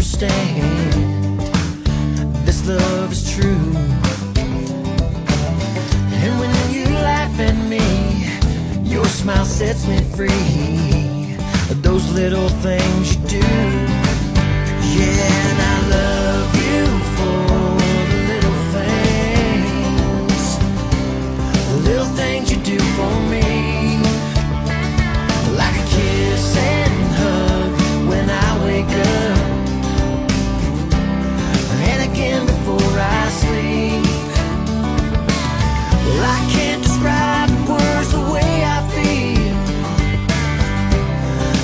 understand this love is true. And when you laugh at me, your smile sets me free. Those little things you do, yeah, and I love you for the little things you do for me. Like a kiss and hug when I wake up, and again before I sleep. Well, I can't describe in words the way I feel,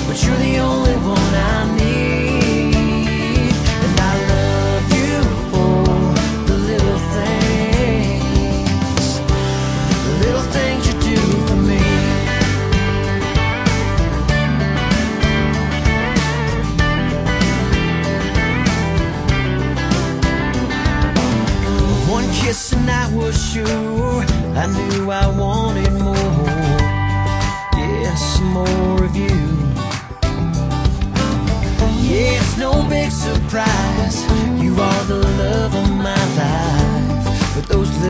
but you're the only one I need. And I love you for the little things you do for me. One kiss and I was sure I knew I wanted more. Yes, more of you. Yeah, it's no big surprise, you are the love of my life. But those